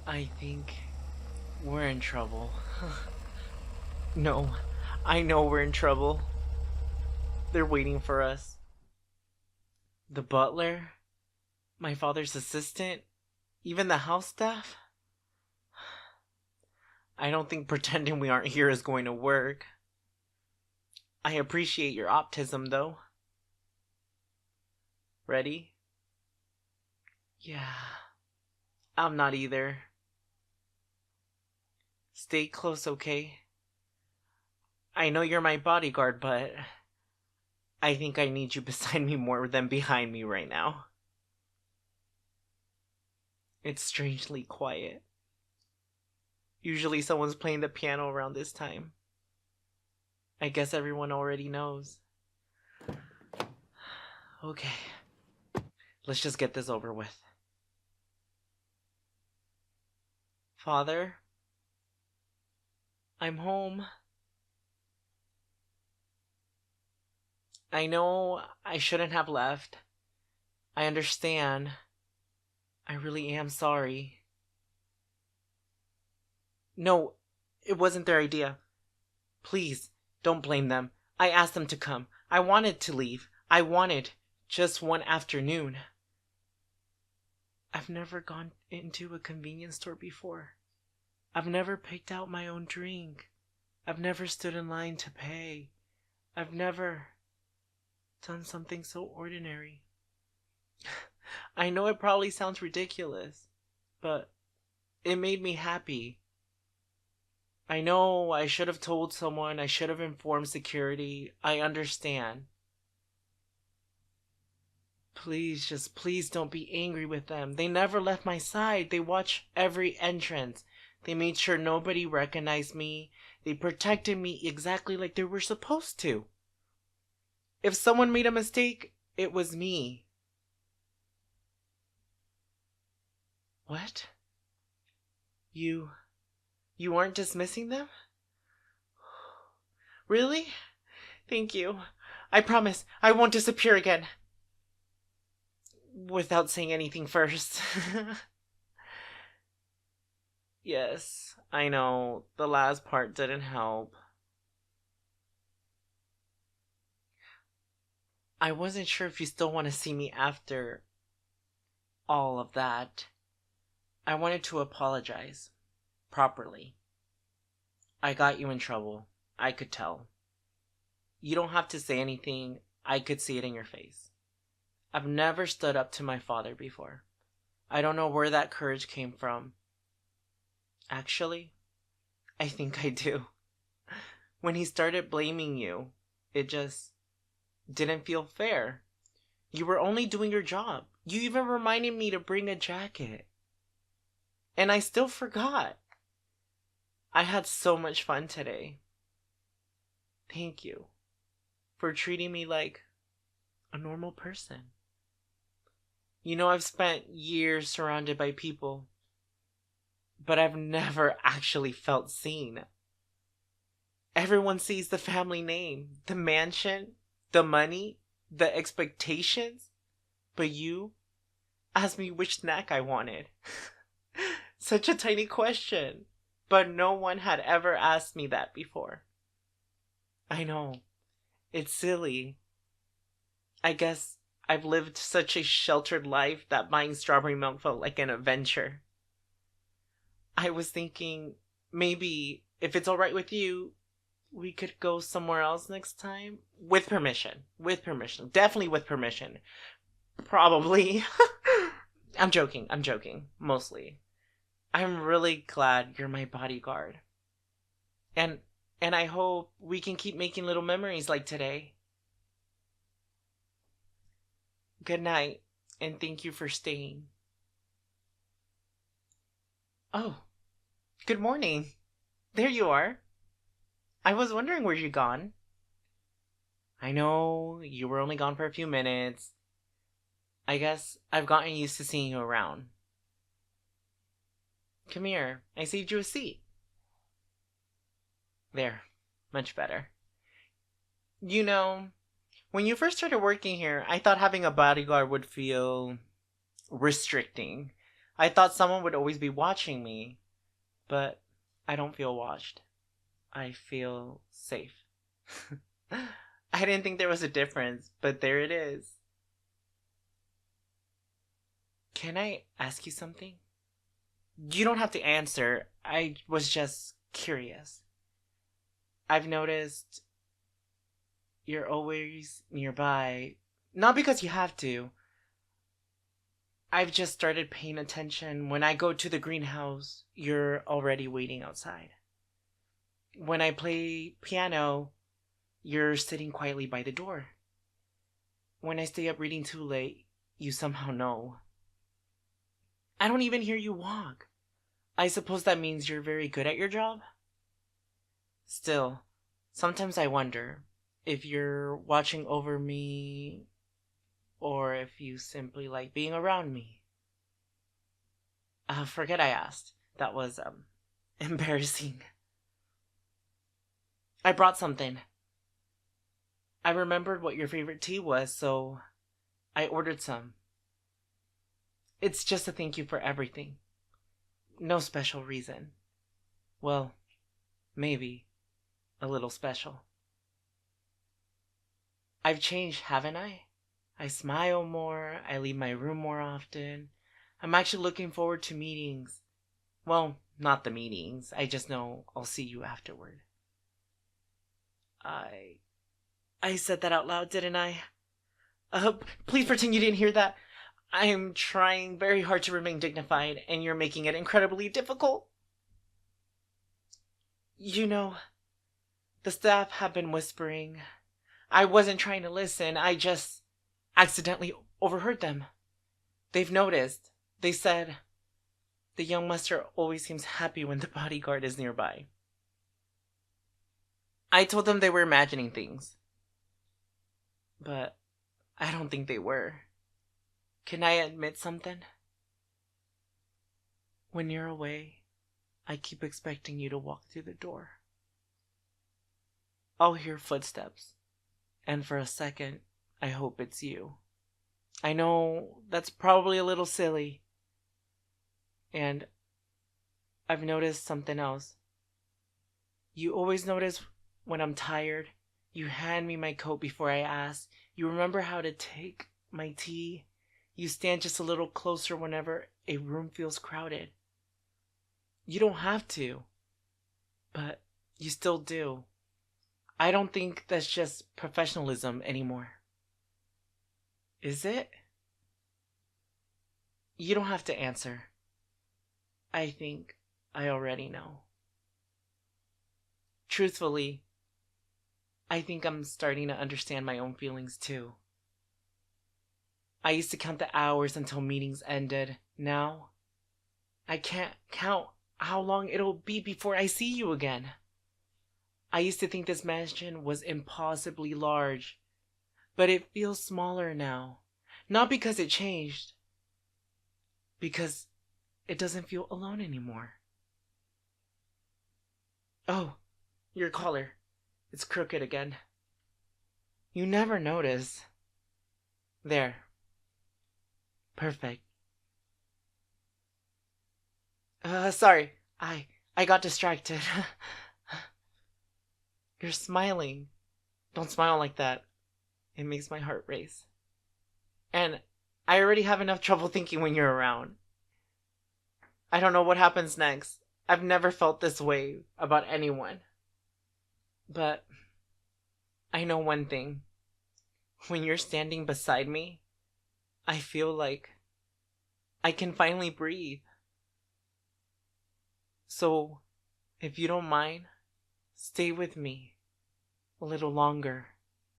I think we're in trouble. No, I know we're in trouble. They're waiting for us. The butler, my father's assistant, even the house staff. I don't think pretending we aren't here is going to work. I appreciate your optimism, though. Ready? Yeah, I'm not either. Stay close, okay? I know you're my bodyguard, but I think I need you beside me more than behind me right now. It's strangely quiet. Usually someone's playing the piano around this time. I guess everyone already knows. Okay, let's just get this over with. Father? I'm home. I know I shouldn't have left. I understand. I really am sorry. No, it wasn't their idea. Please, don't blame them. I asked them to come. I wanted to leave. I wanted just one afternoon. I've never gone into a convenience store before. I've never picked out my own drink. I've never stood in line to pay. I've never done something so ordinary. I know it probably sounds ridiculous, but it made me happy. I know I should have told someone, I should have informed security. I understand. Please, just please don't be angry with them. They never left my side. They watched every entrance. They made sure nobody recognized me. They protected me exactly like they were supposed to. If someone made a mistake, it was me. What? You aren't dismissing them? Really? Thank you. I promise I won't disappear again. Without saying anything first. Yes, I know. The last part didn't help. I wasn't sure if you still want to see me after all of that. I wanted to apologize. Properly. I got you in trouble. I could tell. You don't have to say anything. I could see it in your face. I've never stood up to my father before. I don't know where that courage came from. Actually, I think I do. When he started blaming you, it just didn't feel fair. You were only doing your job. You even reminded me to bring a jacket. And I still forgot. I had so much fun today. Thank you for treating me like a normal person. You know, I've spent years surrounded by people, but I've never actually felt seen. Everyone sees the family name, the mansion, the money, the expectations, but you asked me which snack I wanted. Such a tiny question, but no one had ever asked me that before. I know, it's silly. I guess I've lived such a sheltered life that buying strawberry milk felt like an adventure. I was thinking, maybe, if it's alright with you, we could go somewhere else next time? With permission. With permission. Definitely with permission. Probably. I'm joking. Mostly. I'm really glad you're my bodyguard. And I hope we can keep making little memories like today. Good night, and thank you for staying. Oh, good morning. There you are. I was wondering where you gone. I know, you were only gone for a few minutes. I guess I've gotten used to seeing you around. Come here, I saved you a seat. There, much better. You know, when you first started working here, I thought having a bodyguard would feel restricting. I thought someone would always be watching me, but I don't feel watched. I feel safe. I didn't think there was a difference, but there it is. Can I ask you something? You don't have to answer. I was just curious. I've noticed you're always nearby. Not because you have to. I've just started paying attention. When I go to the greenhouse, you're already waiting outside. When I play piano, you're sitting quietly by the door. When I stay up reading too late, you somehow know. I don't even hear you walk. I suppose that means you're very good at your job? Still, sometimes I wonder if you're watching over me or if you simply like being around me. Forget I asked. That was, embarrassing. I brought something. I remembered what your favorite tea was, so I ordered some. It's just a thank you for everything. No special reason. Well, maybe a little special. I've changed, haven't I? I smile more, I leave my room more often. I'm actually looking forward to meetings. Well, not the meetings. I just know I'll see you afterward. I said that out loud, didn't I? Please pretend you didn't hear that. I am trying very hard to remain dignified, and you're making it incredibly difficult. You know, the staff have been whispering. I wasn't trying to listen, I just accidentally overheard them. They've noticed. They said, the young master always seems happy when the bodyguard is nearby. I told them they were imagining things. But I don't think they were. Can I admit something? When you're away, I keep expecting you to walk through the door. I'll hear footsteps, and for a second, I hope it's you. I know that's probably a little silly, and I've noticed something else. You always notice when I'm tired. You hand me my coat before I ask. You remember how to take my tea. You stand just a little closer whenever a room feels crowded. You don't have to, but you still do. I don't think that's just professionalism anymore. Is it? You don't have to answer. I think I already know. Truthfully, I think I'm starting to understand my own feelings too. I used to count the hours until meetings ended. Now, I can't count how long it'll be before I see you again. I used to think this mansion was impossibly large, but it feels smaller now. Not because it changed, because it doesn't feel alone anymore. Oh, your collar. It's crooked again. You never notice. There. Perfect. Sorry. I got distracted. You're smiling. Don't smile like that. It makes my heart race. And I already have enough trouble thinking when you're around. I don't know what happens next. I've never felt this way about anyone. But I know one thing. When you're standing beside me, I feel like I can finally breathe. So, if you don't mind, stay with me a little longer.